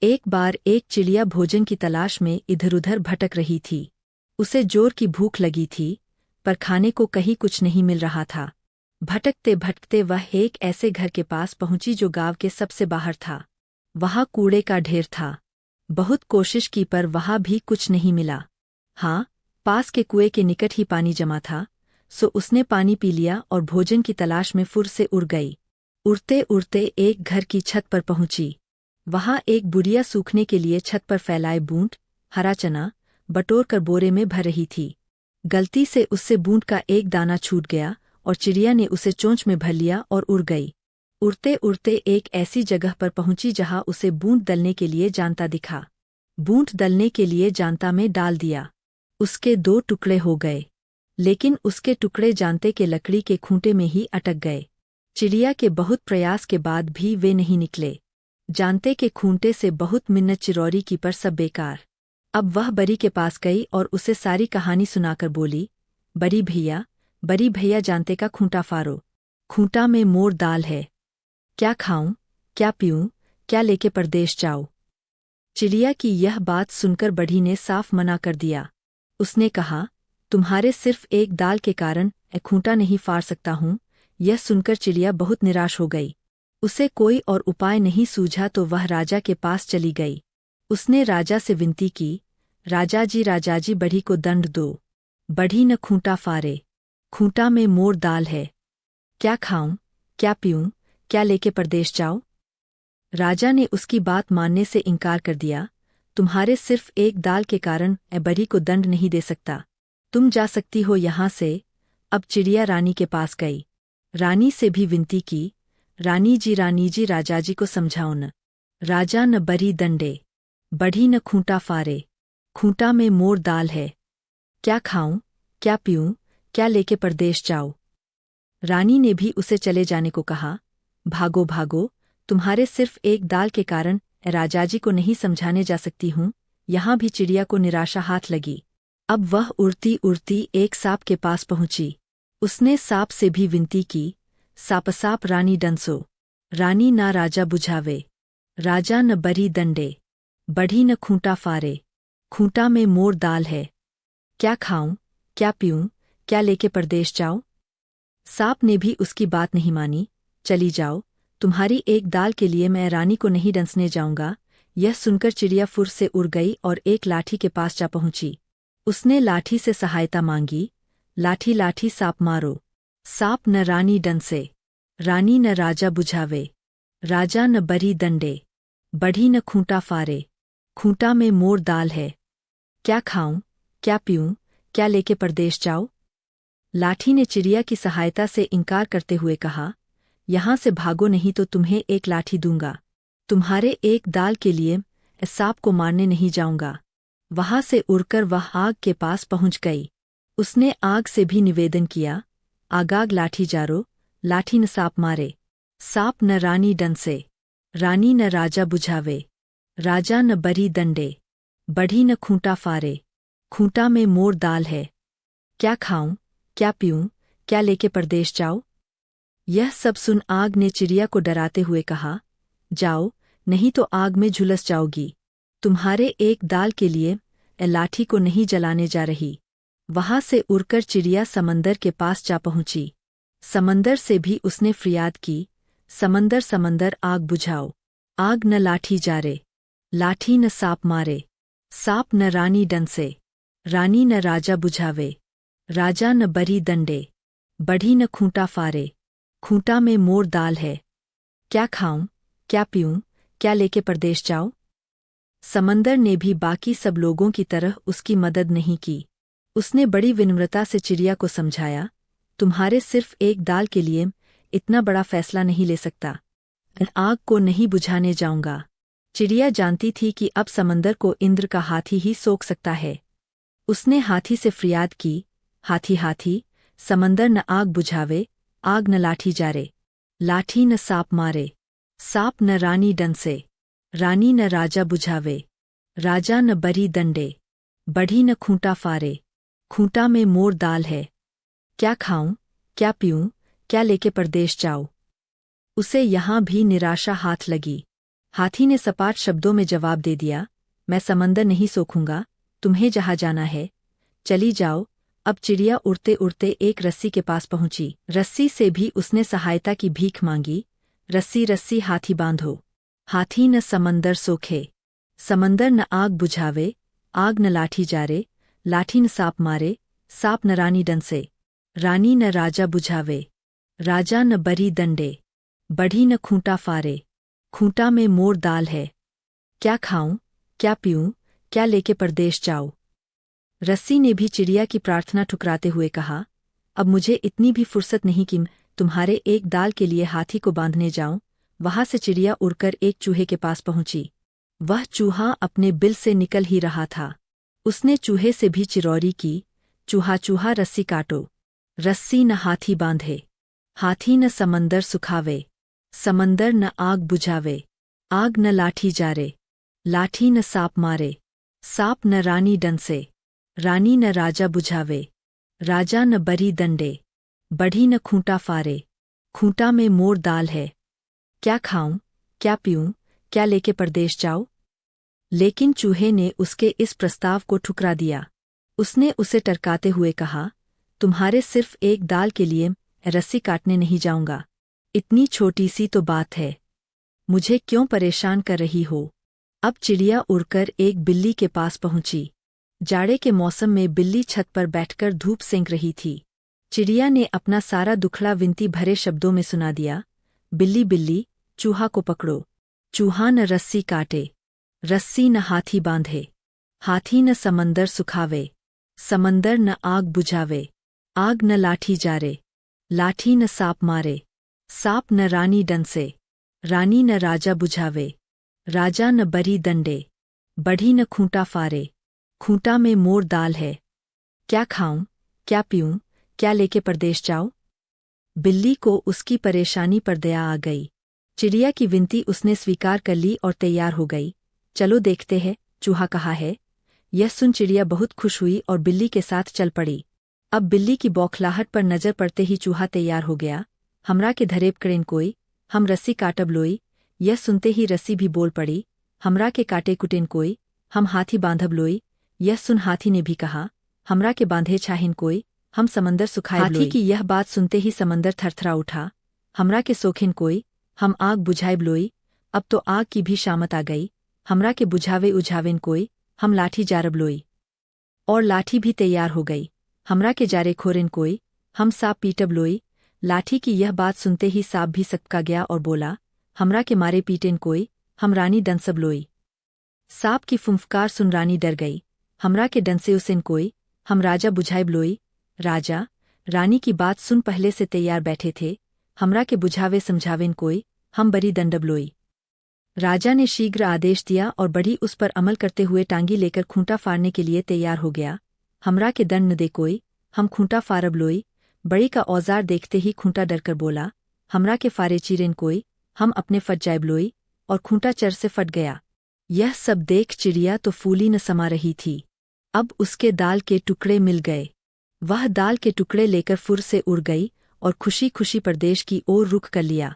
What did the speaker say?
एक बार एक चिड़िया भोजन की तलाश में इधर-उधर भटक रही थी। उसे जोर की भूख लगी थी, पर खाने को कहीं कुछ नहीं मिल रहा था। भटकते भटकते वह एक ऐसे घर के पास पहुंची जो गांव के सबसे बाहर था। वहां कूड़े का ढेर था। बहुत कोशिश की पर वहां भी कुछ नहीं मिला। हाँ, पास के कुएं के निकट ही पानी जमा था, सो उसने पानी पी लिया और भोजन की तलाश में फुर से उड़ गई। उड़ते उड़ते एक घर की छत पर पहुंची। वहां एक बुढ़िया सूखने के लिए छत पर फैलाए बूंद, हरा चना बटोर कर बोरे में भर रही थी। गलती से उससे बूंद का एक दाना छूट गया और चिड़िया ने उसे चोंच में भर लिया और उड़ गई। उड़ते उड़ते एक ऐसी जगह पर पहुंची जहां उसे बूंद दलने के लिए जानता दिखा। बूंद दलने के लिए जानता में डाल दिया। उसके 2 टुकड़े हो गए, लेकिन उसके टुकड़े जानते के लकड़ी के खूंटे में ही अटक गए। चिड़िया के बहुत प्रयास के बाद भी वे नहीं निकले। जानते के खूंटे से बहुत मिन्नत चिरौरी की पर सब बेकार। अब वह बरी के पास गई और उसे सारी कहानी सुनाकर बोली, बरी भैया जानते का खूंटा फाड़ो। खूंटा में मोर दाल है। क्या खाऊं, क्या पीऊं, क्या लेके परदेश जाऊं। चिड़िया की यह बात सुनकर बढ़ी ने साफ मना कर दिया। उसने कहा, तुम्हारे सिर्फ एक दाल के कारण खूंटा नहीं फाड़ सकता हूं। यह सुनकर चिड़िया बहुत निराश हो गई। उसे कोई और उपाय नहीं सूझा तो वह राजा के पास चली गई। उसने राजा से विनती की, राजा जी बढ़ी को दंड दो। बढ़ी न खूंटा फाड़े। खूंटा में मोर दाल है। क्या खाऊं, क्या पीऊं, क्या लेके परदेश जाऊं। राजा ने उसकी बात मानने से इनकार कर दिया। तुम्हारे सिर्फ एक दाल के कारण बढ़ी को दंड नहीं दे सकता। तुम जा सकती हो यहां से। अब चिड़िया रानी के पास गई। रानी से भी विनती की, रानी जी राजाजी को समझाओ न। राजा न बरी दंडे। बढ़ी न खूंटा फाड़े। खूंटा में मोर दाल है। क्या खाऊं, क्या पीऊं, क्या लेके परदेश जाऊं। रानी ने भी उसे चले जाने को कहा। भागो भागो, तुम्हारे सिर्फ एक दाल के कारण राजाजी को नहीं समझाने जा सकती हूं। यहां भी चिड़िया को निराशा हाथ लगी। अब वह उड़ती उड़ती एक सांप के पास पहुंची। उसने सांप से भी विनती की, साप रानी डंसो। रानी ना राजा बुझावे। राजा न बरी दंडे। बढ़ी न खूंटा फाड़े। खूंटा में मोर दाल है। क्या खाऊं, क्या पीऊं, क्या लेके परदेश जाऊं। सांप ने भी उसकी बात नहीं मानी। चली जाओ, तुम्हारी एक दाल के लिए मैं रानी को नहीं डंसने जाऊंगा। यह सुनकर चिड़िया फुर से उड़ गई और एक लाठी के पास जा पहुंची। उसने लाठी से सहायता मांगी। लाठी लाठी सांप मारो। सांप न रानी डंसे। रानी न राजा बुझावे। राजा न बरी दंडे। बढ़ी न खूंटा फाड़े। खूंटा में मोर दाल है। क्या खाऊं, क्या पीऊं, क्या लेके परदेश जाऊं। लाठी ने चिड़िया की सहायता से इनकार करते हुए कहा, यहां से भागो नहीं तो तुम्हें एक लाठी दूंगा। तुम्हारे एक दाल के लिए इस सांप को मारने नहीं जाऊंगा। वहां से उड़कर वह आग के पास पहुंच गई। उसने आग से भी निवेदन किया, आगाग लाठी जारो। लाठी न सांप मारे। सांप न रानी डंसे। रानी न राजा बुझावे। राजा न बरी दंडे। बढ़ी न खूंटा फाड़े। खूंटा में मोर दाल है। क्या खाऊं, क्या पीऊं, क्या लेके परदेश जाऊं। यह सब सुन आग ने चिड़िया को डराते हुए कहा, जाओ, नहीं तो आग में झुलस जाओगी। तुम्हारे एक दाल के लिए लाठी को नहीं जलाने जा रही। वहां से उड़कर चिड़िया समंदर के पास जा पहुंची। समंदर से भी उसने फरियाद की, समंदर आग बुझाओ। आग न लाठी जारे। लाठी न सांप मारे। सांप न रानी डंसे। रानी न राजा बुझावे। राजा न बरी दंडे। बढ़ी न खूंटा फाड़े। खूंटा में मोर दाल है। क्या खाऊं, क्या पीऊं, क्या लेके परदेश जाऊं। समंदर ने भी बाकी सब लोगों की तरह उसकी मदद नहीं की। उसने बड़ी विनम्रता से चिड़िया को समझाया, तुम्हारे सिर्फ एक दाल के लिए इतना बड़ा फैसला नहीं ले सकता। आग को नहीं बुझाने जाऊंगा। चिड़िया जानती थी कि अब समंदर को इंद्र का हाथी ही सोख सकता है। उसने हाथी से फरियाद की, हाथी समंदर न आग बुझावे। आग न लाठी जारे। लाठी न सांप मारे। सांप न रानी डंसे। रानी न राजा बुझावे। राजा न बरी दंडे। बढ़ी न खूंटा फाड़े। खूंटा में मोर दाल है। क्या खाऊं, क्या पीऊं, क्या लेके परदेश जाऊं। उसे यहां भी निराशा हाथ लगी। हाथी ने सपाट शब्दों में जवाब दे दिया, मैं समंदर नहीं सोखूंगा, तुम्हें जहाँ जाना है चली जाओ। अब चिड़िया उड़ते उड़ते एक रस्सी के पास पहुंची। रस्सी से भी उसने सहायता की भीख मांगी। रस्सी रस्सी हाथी बांधो। हाथी न समंदर सोखे, समंदर न आग बुझावे, आग न लाठी जारे, लाठी न सांप मारे, सांप न रानी डंसे, रानी न राजा बुझावे, राजा न बरी दंडे, बढ़ी न खूंटा फारे, खूंटा में मोर दाल है, क्या खाऊं क्या पीऊं, क्या लेके परदेश जाऊं। रस्सी ने भी चिड़िया की प्रार्थना ठुकराते हुए कहा, अब मुझे इतनी भी फुर्सत नहीं कि तुम्हारे एक दाल के लिए हाथी को बांधने जाऊं। वहां से चिड़िया उड़कर एक चूहे के पास पहुंची। वह चूहा अपने बिल से निकल ही रहा था। उसने चूहे से भी चिरौरी की, चूहा चूहा रस्सी काटो। रस्सी न हाथी बांधे, हाथी न समंदर सुखावे, समंदर न आग बुझावे, आग न लाठी जारे, लाठी न सांप मारे, सांप न रानी डंसे, रानी न राजा बुझावे, राजा न बरी दंडे, बढ़ी न खूंटा फारे, खूंटा में मोर दाल है, क्या खाऊं क्या पीऊं, क्या लेके परदेश जाऊं। लेकिन चूहे ने उसके इस प्रस्ताव को ठुकरा दिया। उसने उसे टरकाते हुए कहा, तुम्हारे सिर्फ एक दाल के लिए रस्सी काटने नहीं जाऊंगा। इतनी छोटी सी तो बात है, मुझे क्यों परेशान कर रही हो। अब चिड़िया उड़कर एक बिल्ली के पास पहुंची। जाड़े के मौसम में बिल्ली छत पर बैठकर धूप सेंक रही थी। चिड़िया ने अपना सारा दुखड़ा विनती भरे शब्दों में सुना दिया, बिल्ली बिल्ली, चूहा को पकड़ो। चूहा न रस्सी काटे, रस्सी न हाथी बांधे, हाथी न समंदर सुखावे, समंदर न आग बुझावे, आग न लाठी जारे, लाठी न सांप मारे, सांप न रानी डंसे, रानी न राजा बुझावे, राजा न बरी दंडे, बढ़ी न खूंटा फारे, खूंटा में मोर दाल है, क्या खाऊं क्या पीऊं, क्या लेके परदेश जाऊं। बिल्ली को उसकी परेशानी पर दया आ गई। चिड़िया की विनती उसने स्वीकार कर ली और तैयार हो गई। चलो देखते हैं, चूहा कहा है। यह सुन चिड़िया बहुत खुश हुई और बिल्ली के साथ चल पड़ी। अब बिल्ली की बौखलाहट पर नजर पड़ते ही चूहा तैयार हो गया। हमरा के धरेब करेन कोई, हम रस्सी काटब लोई। यह सुनते ही रस्सी भी बोल पड़ी, हमरा के काटे कुटेन कोई, हम हाथी बांधब लोई। यह सुन हाथी ने भी कहा, हमरा के बांधे चाहेन कोई, हम समंदर सुखाए लोई। हाथी की यह बात सुनते ही समंदर थरथरा उठा। हमरा के सोखेन कोई, हम आग बुझाएब लोई। अब तो आग की भी शामत आ गई। हमरा के बुझावे उझावेन कोई, हम लाठी जारब लोई। और लाठी भी तैयार हो गई। हमरा के जारे खोरेन कोई, हम सांप पीटब लोई। लाठी की यह बात सुनते ही सांप भी सकका गया और बोला, हमरा के मारे पीटेन कोई, हम रानी डंसब लोई। सांप की फुंफकार सुन रानी डर गई। हमरा के डंसे उसेन कोई, हम राजा बुझाएब लोई। राजा रानी की बात सुन पहले से तैयार बैठे थे। हमरा के बुझावे समझावेन कोई, हम बरी दंडब लोई। राजा ने शीघ्र आदेश दिया और बढ़ी उस पर अमल करते हुए टांगी लेकर खूंटा फाड़ने के लिए तैयार हो गया। हमरा के दंड न दे कोई, हम खूंटा फारब लोई। बड़ी का औजार देखते ही खूंटा डरकर बोला, हमरा के फारे चीरेन कोई, हम अपने फट जाएब लोई। और खूंटा चर से फट गया। यह सब देख चिड़िया तो फूली न समा रही थी। अब उसके दाल के टुकड़े मिल गए। वह दाल के टुकड़े लेकर फुर से उड़ गई और खुशी खुशी परदेश की ओर रुख कर लिया।